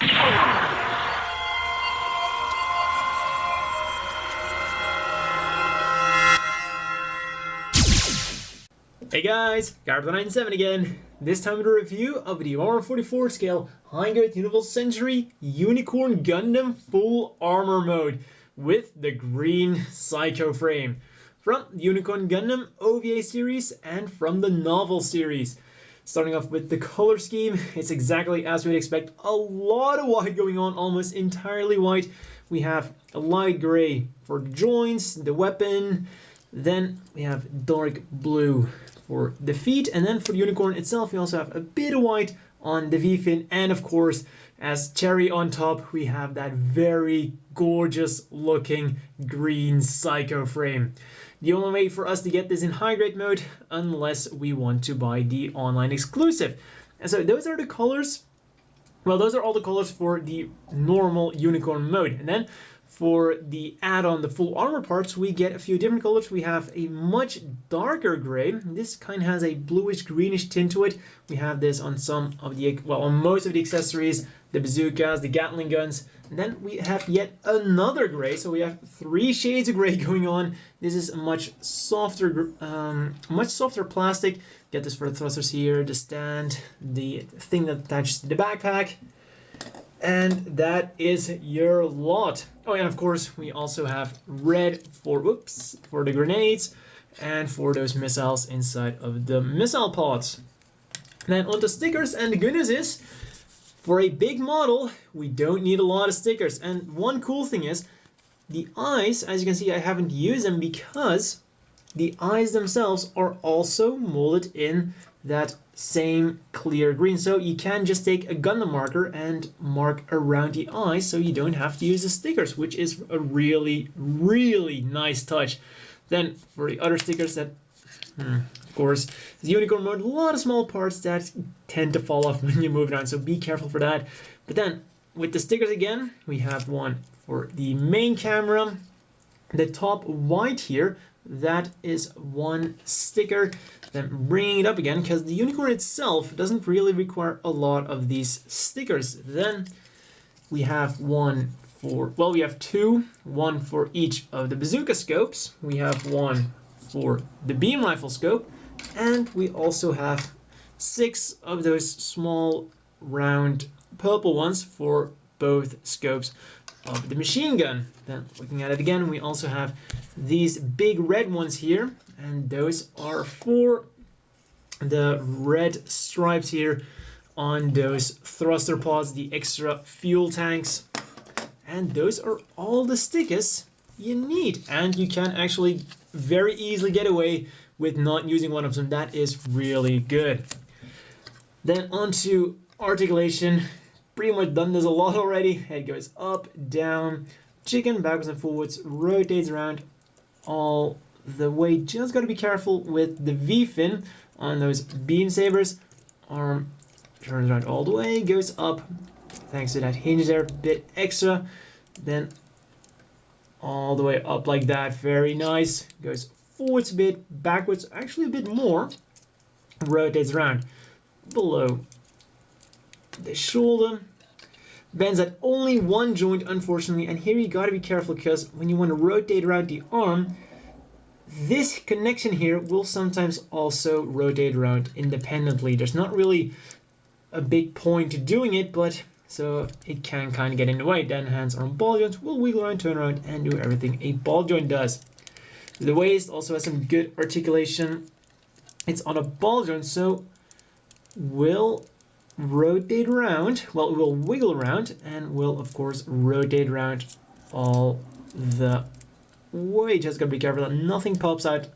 Hey guys, Garbo97 again. This time with a review of the Armor 44 scale High Grade Universal Century Unicorn Gundam Full Armor mode with the green Psycho frame from the Unicorn Gundam OVA series and from the novel series. Starting off with the color scheme, it's exactly as we'd expect. A lot of white going on, almost entirely white. We have a light gray for the joints, the weapon, then we have dark blue for the feet, and then for the unicorn itself we also have a bit of white on the V-fin, and of course as cherry on top we have that very gorgeous looking green Psycho frame. The only way for us to get this in high grade mode, unless we want to buy the online exclusive. And so those are the colors. Well, those are all the colors for the normal unicorn mode, and then for the add-on, the full armor parts, we get a few different colors. We have a much darker gray. This kind of has a bluish greenish tint to it. We have this on some of the, well, on most of the accessories, the bazookas, the Gatling guns. And then we have yet another gray. So we have 3 shades of gray going on. This is a much softer plastic. Get this for the thrusters here, the stand, the thing that attaches to the backpack. And that is your lot. Oh, and of course we also have red for the grenades and for those missiles inside of the missile pods. Then on the stickers, and the good news is, for a big model we don't need a lot of stickers. And one cool thing is, the eyes, as you can see, I haven't used them because the eyes themselves are also molded in that same clear green. So you can just take a Gundam marker and mark around the eyes, so you don't have to use the stickers, which is a really, really nice touch. Then for the other stickers, that of course, the unicorn mode, a lot of small parts that tend to fall off when you move it around, so be careful for that. But then with the stickers again, we have one for the main camera, the top white here. That is one sticker. Then bringing it up again, because the unicorn itself doesn't really require a lot of these stickers. Then we have one for, well, we have 2, one for each of the bazooka scopes. We have one for the beam rifle scope, and we also have 6 of those small round purple ones for both scopes of the machine gun. Then looking at it again, we also have these big red ones here, and those are for the red stripes here on those thruster pods, the extra fuel tanks. And those are all the stickers you need, and you can actually very easily get away with not using one of them. That is really good. Then onto articulation. Pretty much done this a lot already. Head goes up, down, chicken, backwards and forwards, rotates around all the way. Just got to be careful with the V-fin on those beam sabers. Arm turns around all the way, goes up, thanks to that hinge there, a bit extra. Then all the way up like that, very nice. Goes forwards a bit, backwards actually a bit more. Rotates around below the shoulder, bends at only one joint unfortunately, and here you got to be careful, because when you want to rotate around the arm, this connection here will sometimes also rotate around independently. There's not really a big point to doing it, but so it can kind of get in the way. Then hands on ball joints will wiggle around, turn around, and do everything a ball joint does. The waist also has some good articulation. It's on a ball joint, so will rotate around, well, it will wiggle around and will of course rotate around all the way. Just gotta be careful that nothing pops out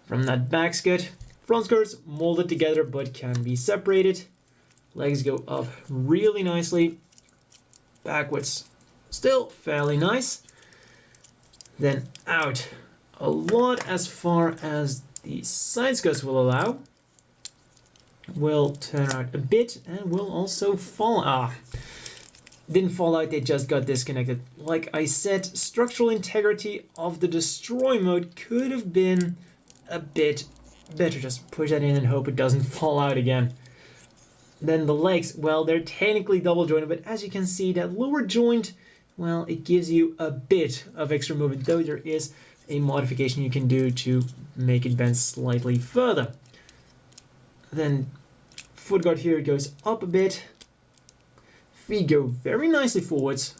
from that back skirt. Front skirts molded together but can be separated. Legs go up really nicely, backwards still fairly nice, then out a lot as far as the side skirts will allow. Will turn out a bit and will also fall. Didn't fall out, they just got disconnected. Like I said, structural integrity of the destroy mode could have been a bit better. Just push that in and hope it doesn't fall out again. Then the legs, well, they're technically double jointed, but as you can see, that lower joint, well, it gives you a bit of extra movement, though there is a modification you can do to make it bend slightly further. Then foot guard here goes up a bit. Feet go very nicely forwards,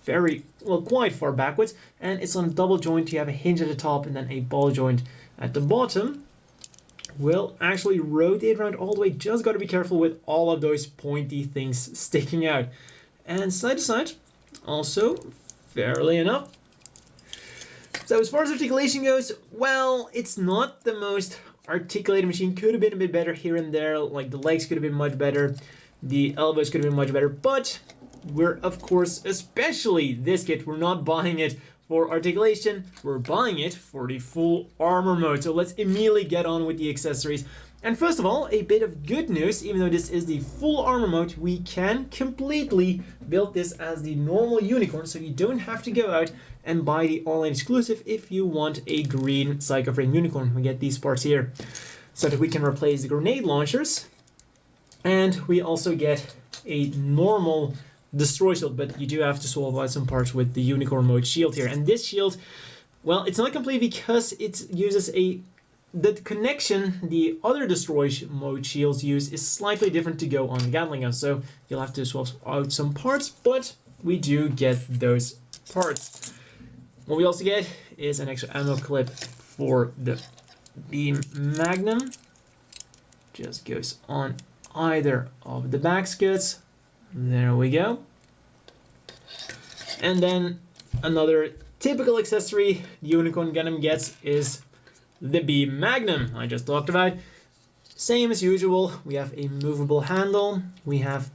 very, well, quite far backwards, and it's on a double joint. You have a hinge at the top and then a ball joint at the bottom. Will actually rotate around all the way. Just got to be careful with all of those pointy things sticking out. And side to side, also fairly enough. So as far as articulation goes, well, it's not the most articulated machine. Could have been a bit better here and there. Like the legs could have been much better. The elbows could have been much better. But we're, of course, especially this kit, we're not buying it for articulation, we're buying it for the full armor mode. So let's immediately get on with the accessories. And first of all, a bit of good news. Even though this is the full armor mode, we can completely build this as the normal unicorn, so you don't have to go out and buy the online exclusive if you want a green Psycho Frame unicorn. We get these parts here so that we can replace the grenade launchers, and we also get a normal destroy shield, but you do have to swap out some parts with the unicorn mode shield here. And this shield, well, it's not complete because it uses the connection the other destroy mode shields use is slightly different to go on the Gatling Guns, so you'll have to swap out some parts, but we do get those parts. What we also get is an extra ammo clip for the beam magnum. Just goes on either of the back skirts. There we go. And then another typical accessory the Unicorn Gundam gets is the beam magnum I just talked about. Same as usual, we have a movable handle. We have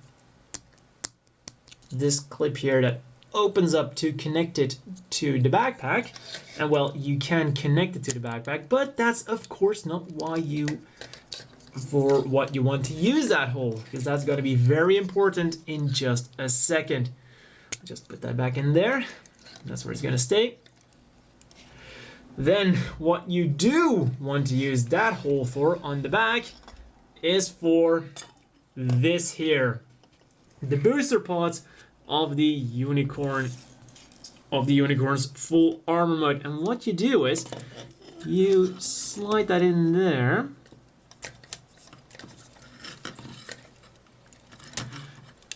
this clip here that opens up to connect it to the backpack. And well, you can connect it to the backpack, but that's of course not why for what you want to use that hole, because that's going to be very important in just a second. Just put that back in there. That's where it's going to stay. Then what you do want to use that hole for on the back is for this here, the booster pods of the unicorn's full armor mode. And what you do is you slide that in there.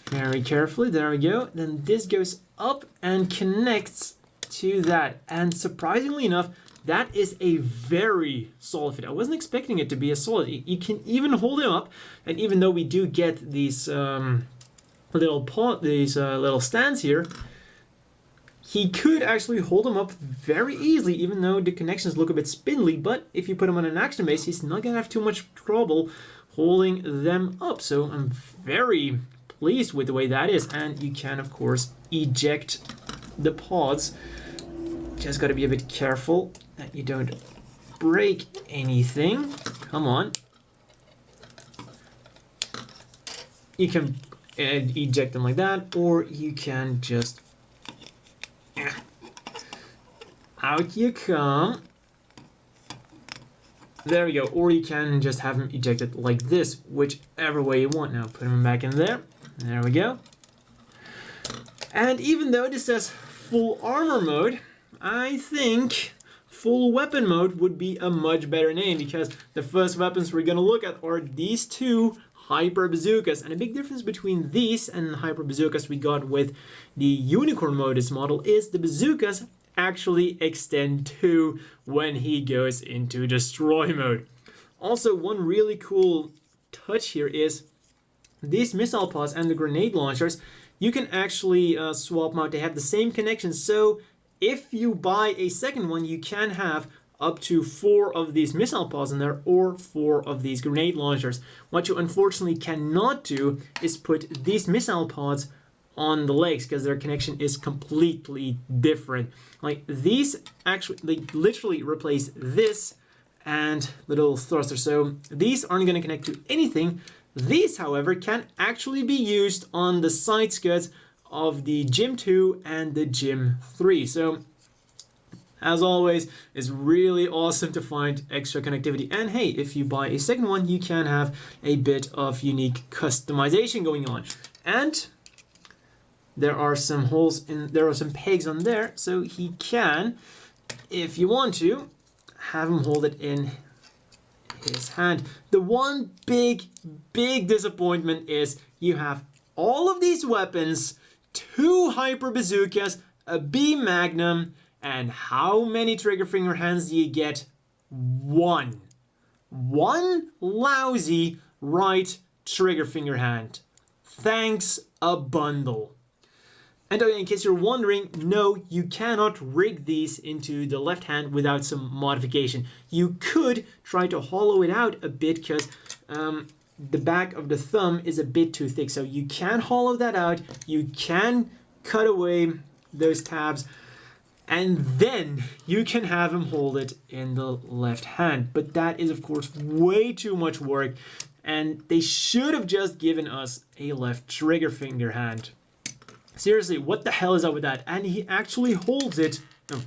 Very carefully, there we go. Then this goes up and connects to that. And surprisingly enough, that is a very solid fit. I wasn't expecting it to be a solid. You can even hold him up, and even though we do get these little stands here, he could actually hold him up very easily, even though the connections look a bit spindly. But if you put him on an action base, he's not gonna have too much trouble holding them up. So I'm very pleased with the way that is. And you can of course eject the pods. Just got to be a bit careful that you don't break anything. Come on. You can eject them like that, or you can just out you come. There we go. Or you can just have them ejected like this, whichever way you want. Now put them back in there. There we go. And even though this says full armor mode, I think full weapon mode would be a much better name, because the first weapons we're going to look at are these two hyper bazookas. And a big difference between these and the hyper bazookas we got with the Unicorn Modus model is the bazookas actually extend to when he goes into destroy mode. Also, one really cool touch here is these missile pods and the grenade launchers, you can actually swap them out. They have the same connection, so if you buy a second one, you can have up to 4 of these missile pods in there, or 4 of these grenade launchers. What you unfortunately cannot do is put these missile pods on the legs, because their connection is completely different. Like these actually, they literally replace this and little thruster, so these aren't going to connect to anything. These, however, can actually be used on the side skirts of the Gym 2 and the Gym 3. So as always, it's really awesome to find extra connectivity. And hey, if you buy a second one, you can have a bit of unique customization going on. And there are some holes there are some pegs on there, so he can, if you want to, have him hold it in his hand. The one big disappointment is you have all of these weapons, 2 hyper bazookas, a B magnum, and how many trigger finger hands do you get? 1. One lousy right trigger finger hand. Thanks a bundle. And in case you're wondering, no, you cannot rig these into the left hand without some modification. You could try to hollow it out a bit because the back of the thumb is a bit too thick. So you can hollow that out, you can cut away those tabs, and then you can have him hold it in the left hand. But that is, of course, way too much work, and they should have just given us a left trigger finger hand. Seriously, what the hell is up with that? And he actually holds it. Oh.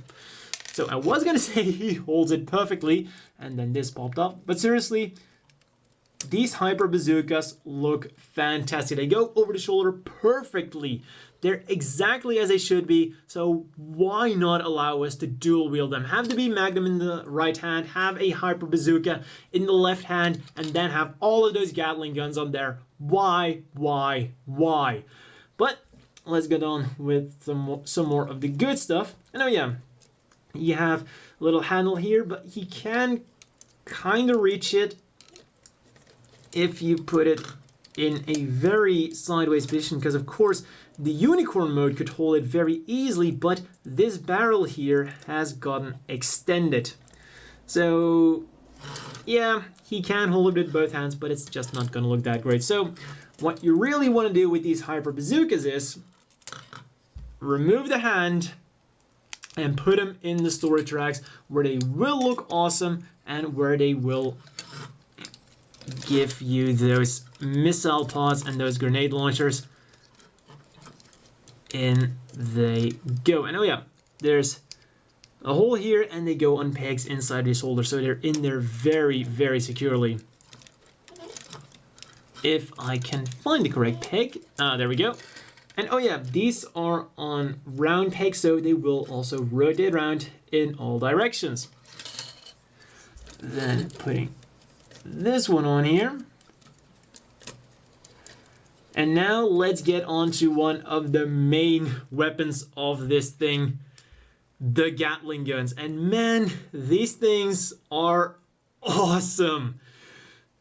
So I was gonna say he holds it perfectly, and then this popped up. But seriously, these hyper bazookas look fantastic. They go over the shoulder perfectly. They're exactly as they should be, so why not allow us to dual wield them? Have the B Magnum in the right hand, have a hyper bazooka in the left hand, and then have all of those Gatling guns on there. Why? But let's get on with some more of the good stuff. And oh yeah, you have a little handle here, but he can kind of reach it if you put it in a very sideways position, because of course the unicorn mode could hold it very easily, but this barrel here has gotten extended. So yeah, he can hold it with both hands, but it's just not going to look that great. So what you really want to do with these hyper bazookas is remove the hand and put them in the storage racks where they will look awesome and where they will give you those missile pods and those grenade launchers. In they go. And oh yeah, there's a hole here and they go on pegs inside the shoulder, so they're in there very securely. If I can find the correct peg, there we go. And oh yeah, these are on round pegs, so they will also rotate around in all directions. Then putting this one on here. And now let's get on to one of the main weapons of this thing, the Gatling guns. And man, these things are awesome.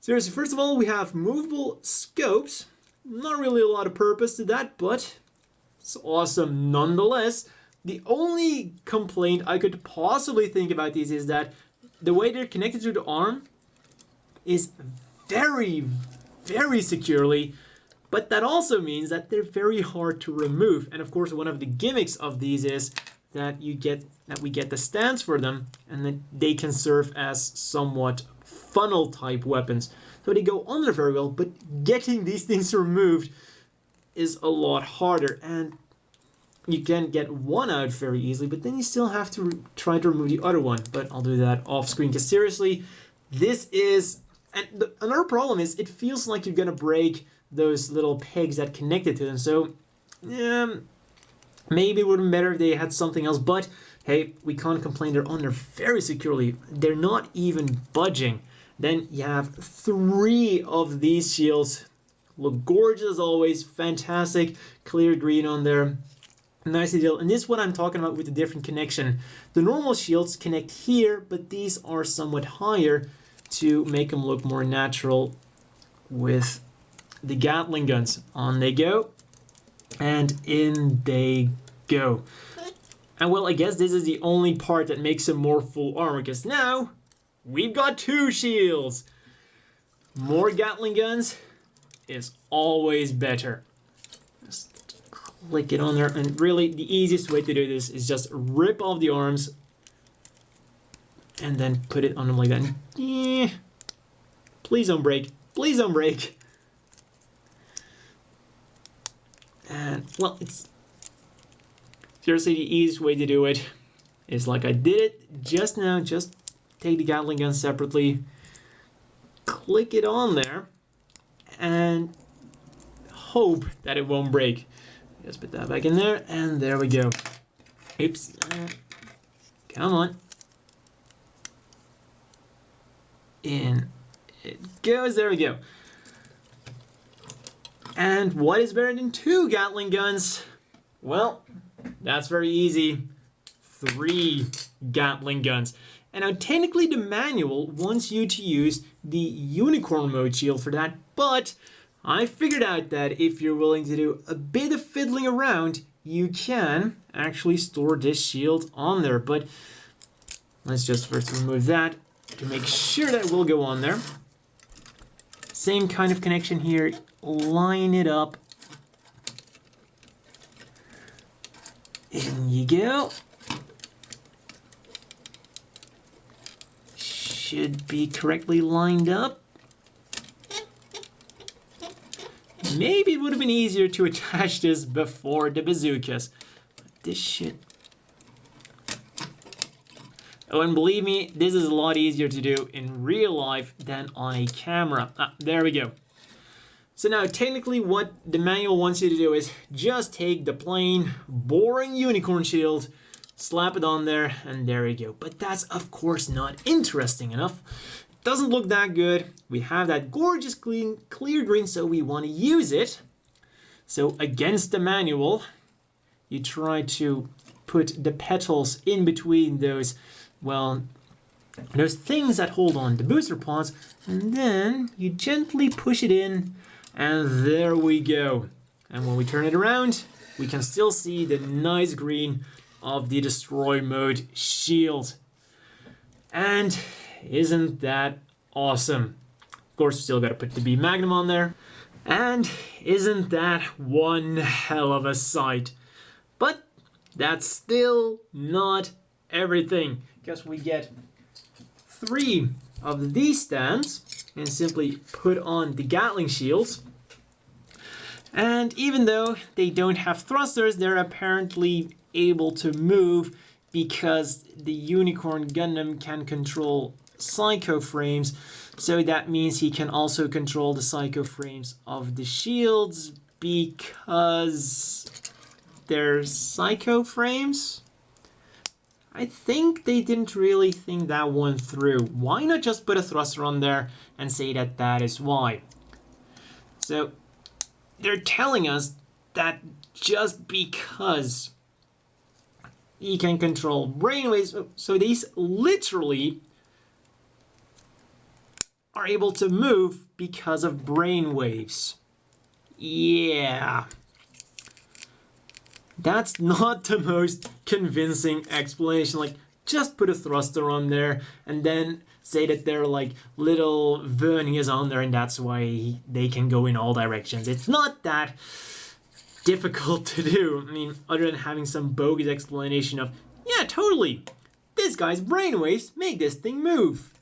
Seriously, first of all, we have movable scopes. Not really a lot of purpose to that, but it's awesome nonetheless. The only complaint I could possibly think about these is that the way they're connected to the arm is very securely, but that also means that they're very hard to remove. And of course, one of the gimmicks of these is that we get the stance for them, and then they can serve as somewhat funnel type weapons. So they go on there very well, but getting these things removed is a lot harder. And you can get one out very easily, but then you still have to try to remove the other one. But I'll do that off screen, because seriously, this is... And another problem is it feels like you're gonna break those little pegs that connected to them. So maybe it would have been better if they had something else, but hey, we can't complain. They're on there very securely. They're not even budging. Then you have 3 of these shields. Look gorgeous as always. Fantastic. Clear green on there. Nice detail. And this is what I'm talking about with the different connection. The normal shields connect here, but these are somewhat higher to make them look more natural with the Gatling guns. On they go. And in they go. And well, I guess this is the only part that makes them more full armor, because now we've got 2 shields. More Gatling guns is always better. Just click it on there, and really the easiest way to do this is just rip off the arms and then put it on them like that. And, please don't break. Please don't break. And well, it's seriously the easiest way to do it is like I did it just now. Just take the Gatling gun separately, click it on there, and hope that it won't break. Just put that back in there, and there we go. Oops. Come on. In it goes. There we go. And what is better than 2 Gatling guns? Well, that's very easy. 3 Gatling guns. And now technically the manual wants you to use the unicorn mode shield for that, but I figured out that if you're willing to do a bit of fiddling around, you can actually store this shield on there. But let's just first remove that to make sure that it will go on there. Same kind of connection here. Line it up. In you go. Should be correctly lined up. Maybe it would have been easier to attach this before the bazookas. This should... Oh, and believe me, this is a lot easier to do in real life than on a camera. There we go. So now, technically what the manual wants you to do is just take the plain, boring unicorn shield, slap it on there, and there you go. But that's, of course, not interesting enough. Doesn't look that good. We have that gorgeous clear green, so we want to use it. So against the manual, you try to put the petals in between those, well, those things that hold on the booster pods, and then you gently push it in, and there we go. And when we turn it around, we can still see the nice green of the destroy mode shield. And isn't that awesome? Of course, we still got to put the B Magnum on there. And isn't that one hell of a sight? But that's still not everything, because we get 3 of these stands and simply put on the Gatling shields. And even though they don't have thrusters, they're apparently able to move because the Unicorn Gundam can control psycho frames. So that means he can also control the psycho frames of the shields because they're psycho frames. I think they didn't really think that one through. Why not just put a thruster on there and say that that is why? So they're telling us that just because he can control brainwaves, so these literally are able to move because of brainwaves. Yeah. That's not the most convincing explanation. Like, just put a thruster on there and then say that they're like little verniers on there and that's why they can go in all directions. It's not that difficult to do. I mean, other than having some bogus explanation of, yeah, totally, this guy's brainwaves make this thing move.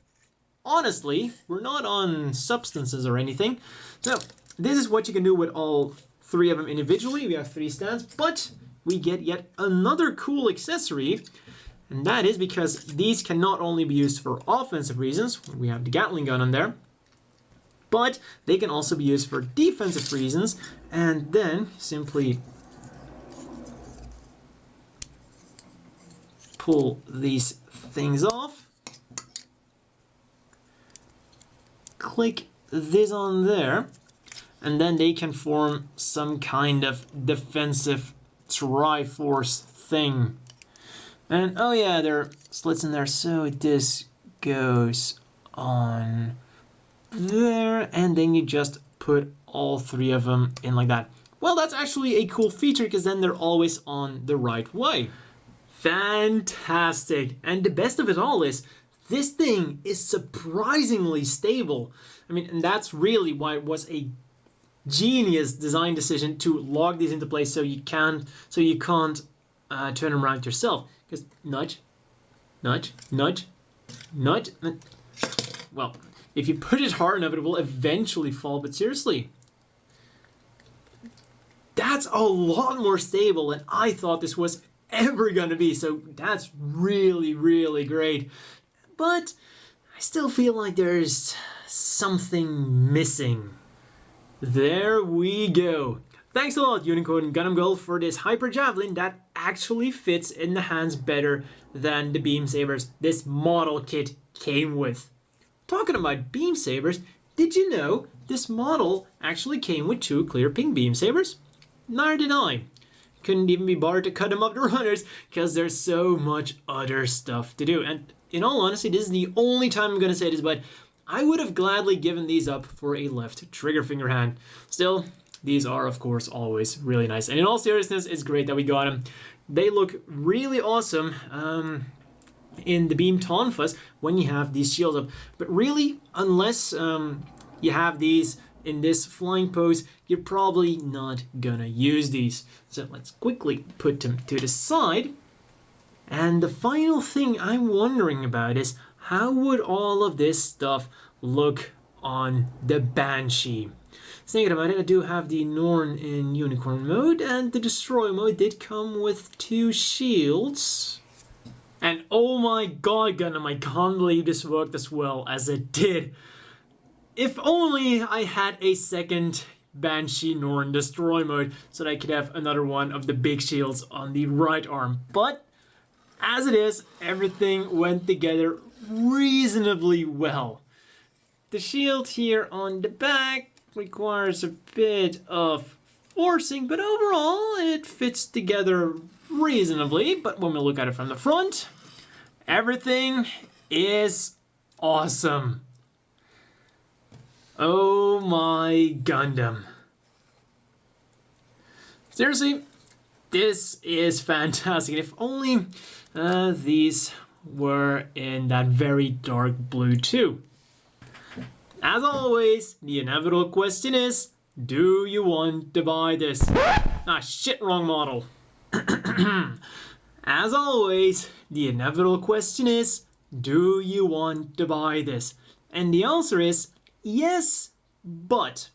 Honestly, we're not on substances or anything. So this is what you can do with all 3 of them individually. We have 3 stands, but we get yet another cool accessory, and that is because these can not only be used for offensive reasons, we have the Gatling gun on there, but they can also be used for defensive reasons, and then simply pull these things off, click this on there, and then they can form some kind of defensive Triforce thing. And oh yeah, there are slits in there, so this goes on there, and then you just put all 3 of them in like that. Well, that's actually a cool feature because then they're always on the right way. Fantastic! And the best of it all is this thing is surprisingly stable. I mean, and that's really why it was a genius design decision to log these into place so you can't turn them around yourself. Because nudge, nudge, nudge, nudge. Well, if you put it hard enough, it will eventually fall. But seriously, that's a lot more stable than I thought this was ever gonna be, so that's really, really great. But I still feel like there's something missing. There we go. Thanks a lot, Unicorn Gundam Gold, for this Hyper Javelin that actually fits in the hands better than the Beam Sabers this model kit came with. Talking about Beam Sabers, did you know this model actually came with 2 clear pink Beam Sabers? Neither did I. Couldn't even be bothered to cut them up to runners because there's so much other stuff to do. And in all honesty, this is the only time I'm going to say this, but I would have gladly given these up for a left trigger finger hand. Still, these are, of course, always really nice. And in all seriousness, it's great that we got them. They look really awesome in the Beam Tonfas when you have these shields up. But really, unless you have these in this flying pose, you're probably not gonna use these. So let's quickly put them to the side. And the final thing I'm wondering about is, how would all of this stuff look on the Banshee? Thinking about it, I do have the Norn in Unicorn mode, and the Destroy mode did come with 2 shields. And oh my god, Gundam, I can't believe this worked as well as it did. If only I had a second Banshee Norn Destroy mode so that I could have another one of the big shields on the right arm. But as it is, everything went together reasonably well. The shield here on the back requires a bit of forcing, but overall it fits together reasonably. But when we look at it from the front, everything is awesome. Oh my Gundam. Seriously, this is fantastic. If only these were in that very dark blue too. As always, the inevitable question is, do you want to buy this? Ah, shit, wrong model. As always, the inevitable question is, do you want to buy this? And the answer is, yes, but.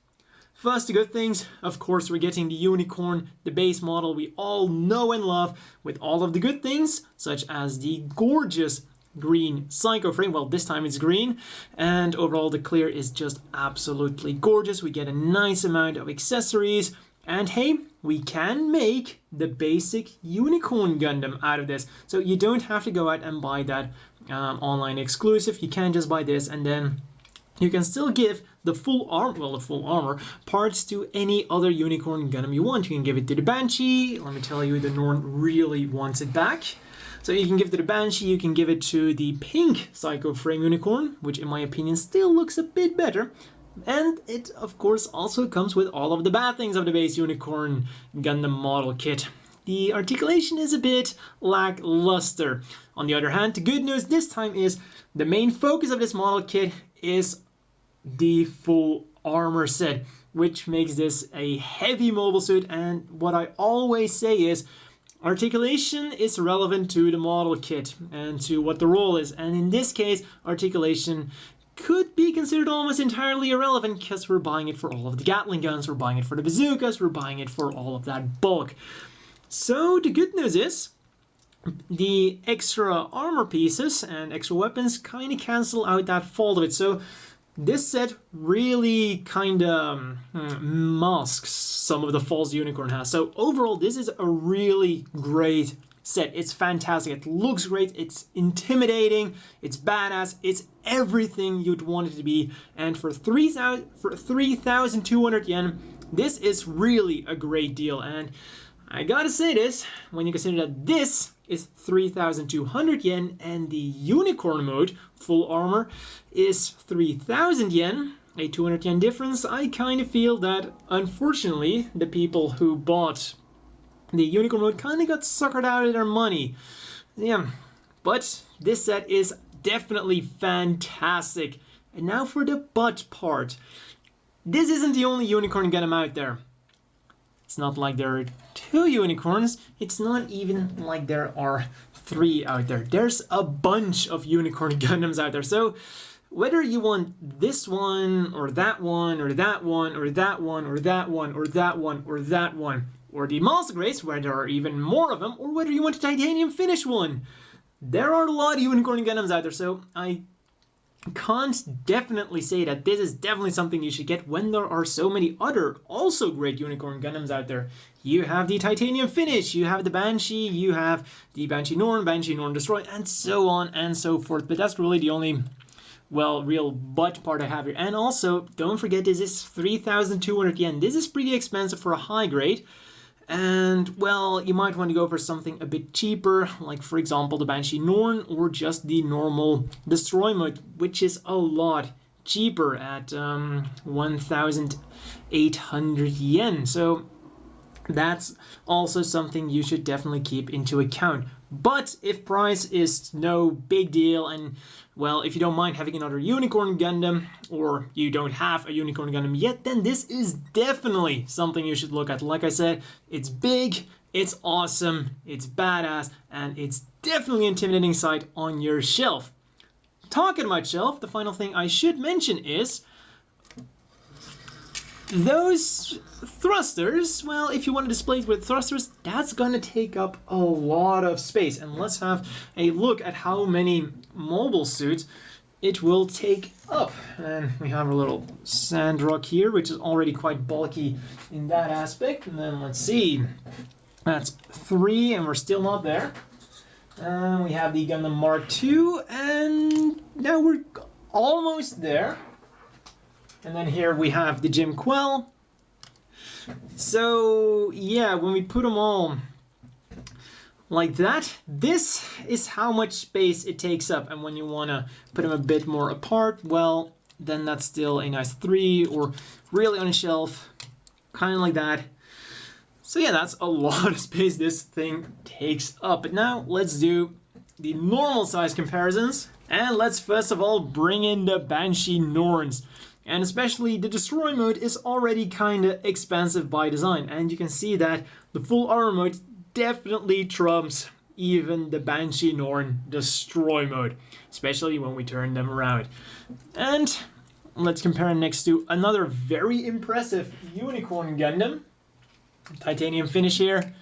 First, the good things, of course, we're getting the Unicorn, the base model we all know and love, with all of the good things, such as the gorgeous green Psycho frame. Well, this time it's green, and overall the clear is just absolutely gorgeous. We get a nice amount of accessories, and hey, we can make the basic Unicorn Gundam out of this. So you don't have to go out and buy that online exclusive. You can just buy this, and then you can still give the full armor parts to any other Unicorn Gundam you want. You can give it to the Banshee. Let me tell you, the Norn really wants it back. So you can give it to the Banshee, you can give it to the pink Psycho Frame Unicorn, which in my opinion still looks a bit better. And it, of course, also comes with all of the bad things of the base Unicorn Gundam model kit. The articulation is a bit lackluster. On the other hand, the good news this time is the main focus of this model kit is the full armor set, which makes this a heavy mobile suit. And what I always say is, articulation is relevant to the model kit and to what the role is, and in this case, articulation could be considered almost entirely irrelevant because we're buying it for all of the Gatling Guns, we're buying it for the bazookas, we're buying it for all of that bulk. So the good news is, the extra armor pieces and extra weapons kind of cancel out that fault of it. So this set really kind of masks some of the faults Unicorn has. So overall, this is a really great set. It's fantastic. It looks great. It's intimidating. It's badass. It's everything you'd want it to be. And for 3,200 yen, this is really a great deal. And I gotta say this, when you consider that this is 3,200 yen and the Unicorn mode full armor is 3,000 yen, a 200 yen difference, I kind of feel that unfortunately the people who bought the Unicorn mode kind of got suckered out of their money. Yeah, but this set is definitely fantastic. And now for the but part. This isn't the only Unicorn Gundam out there. It's not like there are 2 unicorns, it's not even like there are 3 out there. There's a bunch of Unicorn Gundams out there, so whether you want this one, or that one, or that one, or that one, or that one, or that one, or that one, or the Master Grades, where there are even more of them, or whether you want a titanium finish one. There are a lot of Unicorn Gundams out there, so I can't definitely say that this is definitely something you should get when there are so many other also great Unicorn Gundams out there. You have the Titanium Finish, you have the Banshee, you have the Banshee Norn Destroy, and so on and so forth. But that's really the only, well, real but part I have here. And also, don't forget, this is 3,200 yen. This is pretty expensive for a high grade. And, well, you might want to go for something a bit cheaper, like, for example, the Banshee Norn, or just the normal Destroy mode, which is a lot cheaper at 1,800 yen. So that's also something you should definitely keep into account. But if price is no big deal, and, well, if you don't mind having another Unicorn Gundam, or you don't have a Unicorn Gundam yet, then this is definitely something you should look at. Like I said, it's big, it's awesome, it's badass, and it's definitely an intimidating sight on your shelf. Talking about shelf, the final thing I should mention is those thrusters. Well, if you want to display it with thrusters, that's gonna take up a lot of space. And let's have a look at how many mobile suits it will take up. And we have a little Sandrock here, which is already quite bulky in that aspect. And then let's see, that's 3, and we're still not there. We have the Gundam Mark II, and now we're almost there. And then here we have the Jim Quell. So yeah, when we put them all like that, this is how much space it takes up. And when you want to put them a bit more apart, well, then that's still a nice 3, or really on a shelf, kind of like that. So yeah, that's a lot of space this thing takes up. But now let's do the normal size comparisons. And let's first of all bring in the Banshee Norns. And especially the Destroy mode is already kinda expensive by design. And you can see that the full armor mode definitely trumps even the Banshee Norn Destroy mode. Especially when we turn them around. And let's compare them next to another very impressive Unicorn Gundam. Titanium finish here.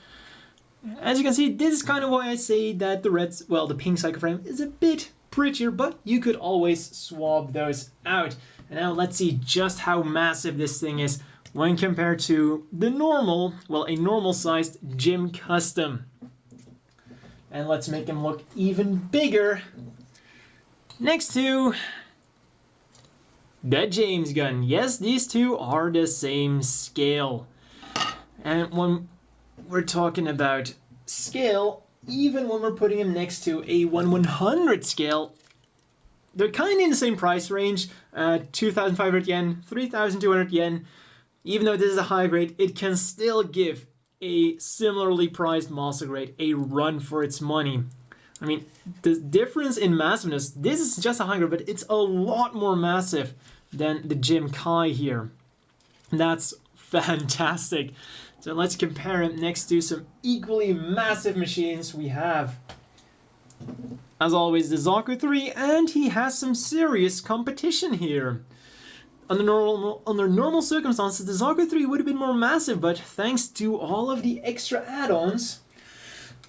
As you can see, this is kind of why I say that the pink cycle frame is a bit prettier, but you could always swap those out. And now let's see just how massive this thing is when compared to the normal, well, a normal sized Jim Custom. And let's make him look even bigger next to the James Gun. Yes, these two are the same scale. And when we're talking about scale, even when we're putting him next to a 1/100 scale, they're kind of in the same price range, 2,500 yen, 3,200 yen. Even though this is a high grade, it can still give a similarly priced Master Grade a run for its money. I mean, the difference in massiveness, this is just a high grade, but it's a lot more massive than the Jim Kai here. That's fantastic. So let's compare him next to some equally massive machines we have. As always, the Zaku 3, and he has some serious competition here. Under normal circumstances, the Zaku 3 would have been more massive, but thanks to all of the extra add-ons,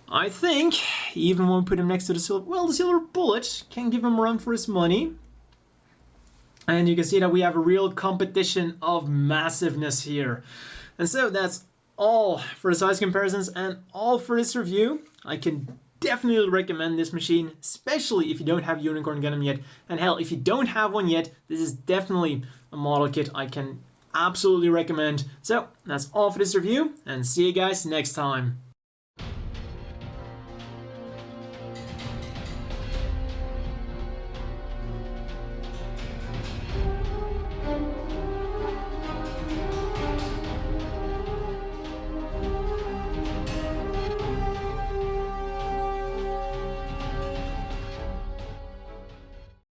I think, even when we put him next to the Silver Bullet can give him a run for his money. And you can see that we have a real competition of massiveness here. And so that's all for the size comparisons and all for this review. I can definitely recommend this machine, especially if you don't have Unicorn Gundam yet. And hell, if you don't have one yet, this is definitely a model kit I can absolutely recommend. So that's all for this review, and see you guys next time.